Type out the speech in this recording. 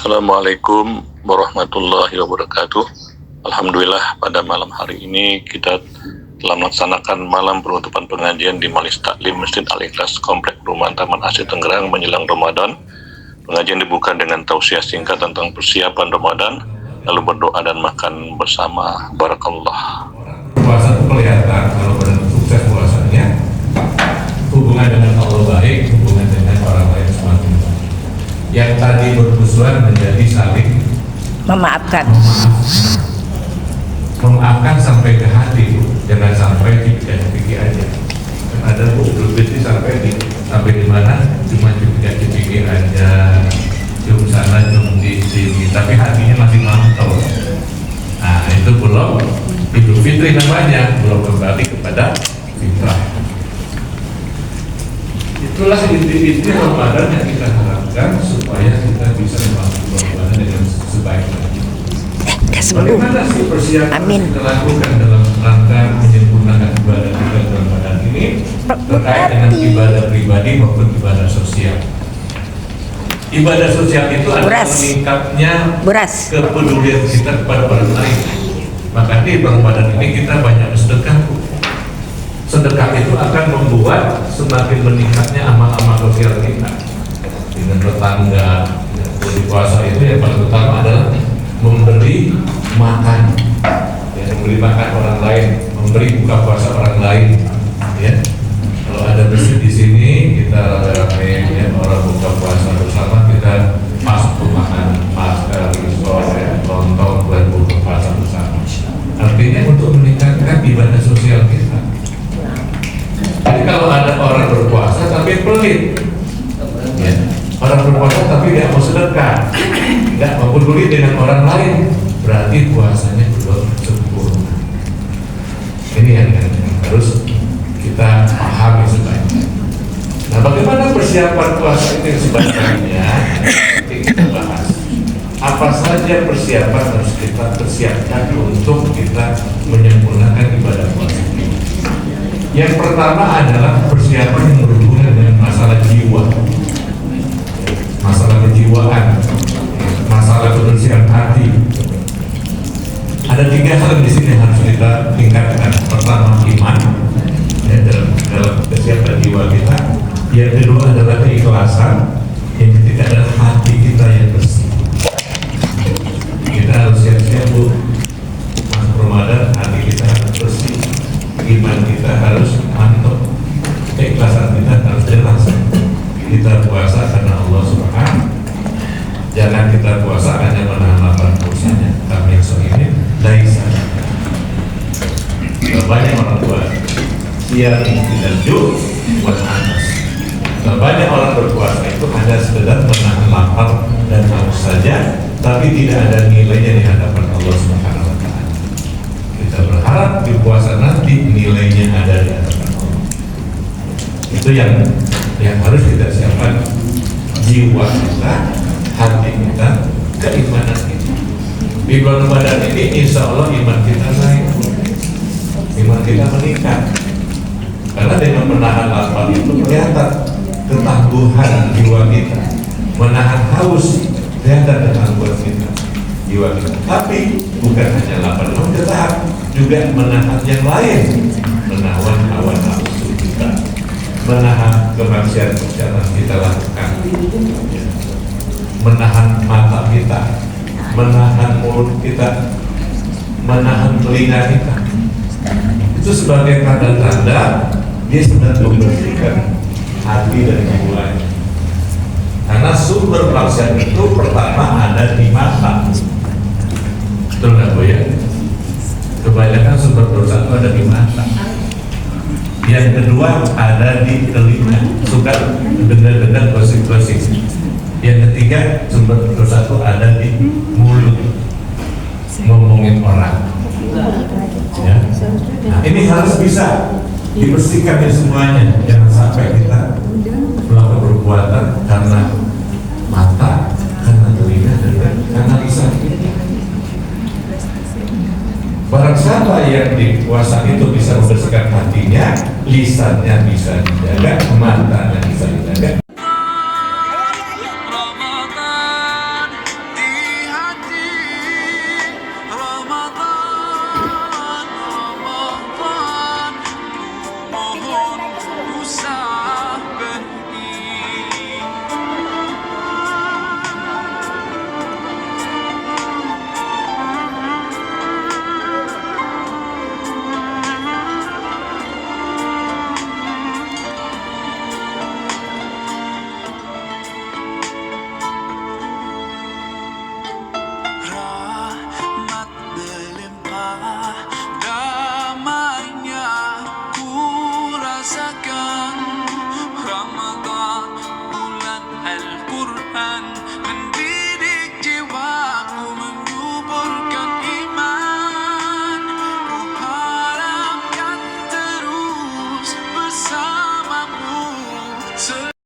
Assalamualaikum warahmatullahi wabarakatuh. Alhamdulillah pada malam hari ini kita telah melaksanakan malam penutupan pengajian di Majelis Taklim Masjid Al-Ikhlas Komplek Perumahan Taman Asri Tangerang menjelang Ramadan. Pengajian dibuka dengan tausiah singkat tentang persiapan Ramadan, lalu berdoa dan makan bersama. Barakallah. Puasa itu kelihatan kalau benar sukses puasanya, hubungan dengan Allah baik, hubungan dengan orang lain semakin baik. Yang tadi bermusuhan menjadi saling memaafkan sampai ke hati, jangan sampai dipikir aja. Ada lebih sampai di mana cuma dipikir aja, cium sana cium di sini, tapi hatinya masih mantau. Nah itu belum Idul Fitri namanya, belum kembali kepada fitrah. Itulah inti Ramadan yang kita harapkan supaya kita bisa memasuki Ramadan dengan sebaik-baiknya. Bagaimana sih persiapan kita lakukan dalam rangka menyempurnakan ibadah kita dalam Ramadan ini terkait dengan ibadah pribadi maupun ibadah sosial. Ibadah sosial itu adalah meningkatnya kepedulian kita kepada orang lain. Maka di Ramadan ini kita banyak bersedekah. Sedekah itu akan membuat semakin meningkatnya amal-amal sosial kita dengan tetangga. Di puasa itu yang paling utama adalah memberi makan, memberi makan orang lain, memberi buka puasa orang lain. Ya, kalau ada masjid di sini kita rame, ya, orang buka puasa bersama, kita masuk makan masker, lontong, dan buka puasa bersama. Artinya untuk meningkatkan ibadah sosial kita. Jadi kalau ada orang berpuasa tapi pelit, ya, orang berpuasa tapi tidak mau sedekah, tidak mau peduli dengan orang lain, berarti puasanya belum sempurna. Ini yang harus kita pahami sebaiknya. Nah, bagaimana persiapan puasa itu yang sebaiknya? Kita bahas. Apa saja persiapan harus kita persiapkan untuk kita menyempurnakan ibadah puasa ini? Yang pertama adalah persiapan yang berhubungan dengan masalah jiwa, masalah kejiwaan, masalah kebersihan hati. Ada 3 hal di sini yang harus kita tingkatkan. Pertama, iman, ya, dalam kesiapan jiwa kita. Yang kedua adalah keikhlasan. Yang ketiga adalah hati kita yang bersih. Kita harus siap-siap, Bu. Masuk Ramadan, hati kita harus bersih, iman kita harus mantap, keikhlasan kita harus jelas. Kita puasa karena Allah Subhanahu. Jangan kita puasa hanya menahan lapar puasanya. Kami ini laisa. Banyak orang tua siang tidak jauh buat atas. Banyak orang berpuasa itu hanya sekedar menahan lapar dan haus saja, tapi tidak ada nilainya di hadapan Allah Subhanahu wa Ta'ala. Kita berharap di puasa nanti nilainya ada di hadapan Allah. Itu yang harus kita siapkan, jiwa kita, hati kita, keimanan kita. Di bulan Ramadan ini insya Allah iman kita naik, iman kita meningkat. Karena dengan menahan lapar itu kelihatan ketangguhan jiwa kita, menahan haus kelihatan ketangguhan kita, jiwa kita. Tapi bukan hanya lapar, namun tetap juga menahan yang lain, menahan hawa nafsu kita, menahan kemaksiatan yang kita lakukan, menahan mata kita, menahan mulut kita, menahan telinga kita. Itu sebagai tanda-tanda dia sedang membersihkan hati dan jiwanya. Karena sumber maksiat itu pertama ada di mata. Betul nggak, Bu, ya? Kebanyakan sumber dosa itu ada di mata. Yang kedua ada di telinga, suka dengar-dengar gosip-gosip. Yang ketiga sumber dosa itu ada di mulut, ngomongin orang. Ya. Nah, ini harus bisa dibersihkan ya semuanya. Jangan sampai kita melakukan perbuatan karena mata, karena telinga, dan karena lisan. Barang siapa yang di puasa itu bisa membersihkan hatinya, lisannya bisa dijaga, matanya